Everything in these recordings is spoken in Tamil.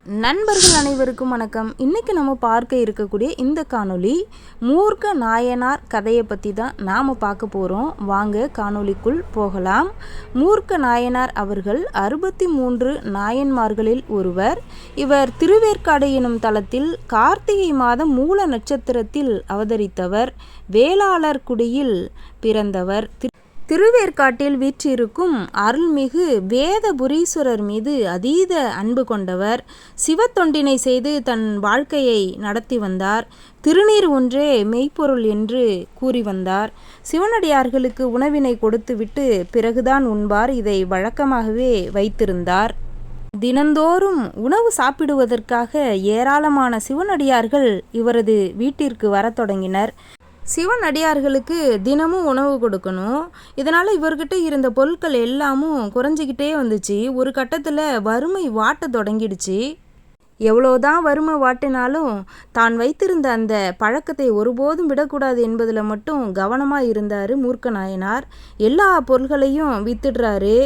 நண்பர்கள் அனைவருக்கும் வணக்கம். இன்றைக்கி நம்ம பார்க்க இருக்கக்கூடிய இந்த காணொளி மூர்க்க நாயனார் கதையை பற்றி தான் நாம் பார்க்க போகிறோம். வாங்க காணொளிக்குள் போகலாம். மூர்க்க நாயனார் அவர்கள் 63 நாயன்மார்களில் ஒருவர். இவர் திருவேற்காடு எனும் தலத்தில் கார்த்திகை மாதம் மூல நட்சத்திரத்தில் அவதரித்தவர். வேளாளர் குடியில் பிறந்தவர். திருவேற்காட்டில் வீற்றிருக்கும் அருள்மிகு வேதபுரீஸ்வரர் மீது அதீத அன்பு கொண்டவர். சிவத்தொண்டினை செய்து தன் வாழ்க்கையை நடத்தி வந்தார். திருநீர் ஒன்றே மெய்ப்பொருள் என்று கூறி வந்தார். சிவனடியார்களுக்கு உணவினை கொடுத்துவிட்டு பிறகுதான் உண்பார். இதை வழக்கமாகவே வைத்திருந்தார். தினந்தோறும் உணவு சாப்பிடுவதற்காக ஏராளமான சிவனடியார்கள் இவரது வீட்டிற்கு வரத் தொடங்கினர். சிவனடியார்களுக்கு தினமும் உணவு கொடுக்கணும். இதனால் இவர்கிட்ட இருந்த பொருட்கள் எல்லாமும் குறைஞ்சிக்கிட்டே வந்துச்சு. ஒரு கட்டத்தில் வறுமை வாட்ட தொடங்கிடுச்சு. எவ்வளோதான் வறுமை வாட்டினாலும் தான் வைத்திருந்த அந்த பழக்கத்தை ஒருபோதும் விடக்கூடாது என்பதில் மட்டும் கவனமாக இருந்தார் மூர்க்க நாயனார். எல்லா பொருள்களையும் வித்துடுறாரு.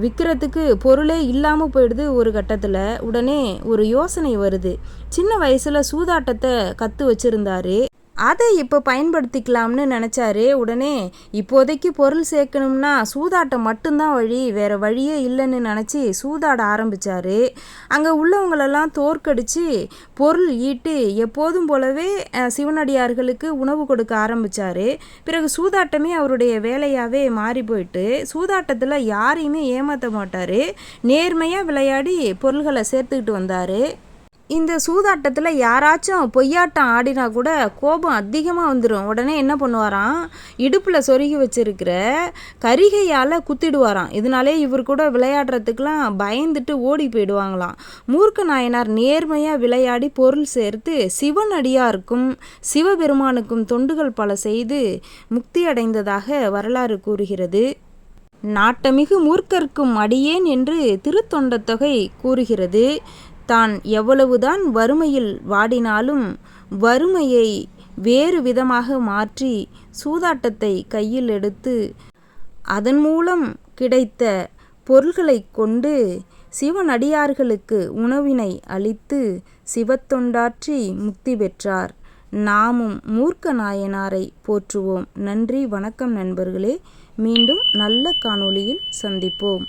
விற்கிறதுக்கு பொருளே இல்லாமல் போயிடுது ஒரு கட்டத்தில். உடனே ஒரு யோசனை வருது. சின்ன வயசில் சூதாட்டத்தை கற்று வச்சுருந்தாரு. அதை இப்போ பயன்படுத்திக்கலாம்னு நினச்சாரு. உடனே இப்போதைக்கு பொருள் சேர்க்கணும்னா சூதாட்டம் மட்டும்தான் வழி, வேறு வழியே இல்லைன்னு நினச்சி சூதாட ஆரம்பித்தார். அங்கே உள்ளவங்களெல்லாம் தோற்கடித்து பொருள் ஈட்டு எப்போதும் போலவே சிவனடியார்களுக்கு உணவு கொடுக்க ஆரம்பித்தார். பிறகு சூதாட்டமே அவருடைய வேலையாகவே மாறி போயிட்டு சூதாட்டத்தில் யாரையுமே ஏமாற்ற மாட்டார். நேர்மையாக விளையாடி பொருள்களை சேர்த்துக்கிட்டு வந்தார். இந்த சூதாட்டத்தில் யாராச்சும் பொய்யாட்டம் ஆடினா கூட கோபம் அதிகமாக வந்துடும். உடனே என்ன பண்ணுவாராம், இடுப்பில் சொருகி வச்சிருக்கிற கரிகையால் குத்திடுவாராம். இதனாலே இவர் கூட விளையாடுறதுக்கெலாம் பயந்துட்டு ஓடி போயிடுவாங்களாம். மூர்க்க நாயனார் நேர்மையாக விளையாடி பொருள் சேர்த்து சிவனடியாருக்கும் சிவபெருமானுக்கும் தொண்டுகள் பல செய்து முக்தி அடைந்ததாக வரலாறு கூறுகிறது. நாட்டமிகு மூர்க்கர்க்கும் அடியேன் என்று திருத்தொண்டத்தொகை கூறுகிறது. தான் எவ்வளவுதான் வறுமையில் வாடினாலும் வறுமையை வேறு விதமாக மாற்றி சூதாட்டத்தை கையில் எடுத்து அதன் மூலம் கிடைத்த பொருள்களை கொண்டு சிவனடியார்களுக்கு உணவினை அளித்து சிவத்தொண்டாற்றி முக்தி பெற்றார். நாமும் மூர்க்க நாயனாரை போற்றுவோம். நன்றி, வணக்கம் நண்பர்களே. மீண்டும் நல்ல காணொளியில் சந்திப்போம்.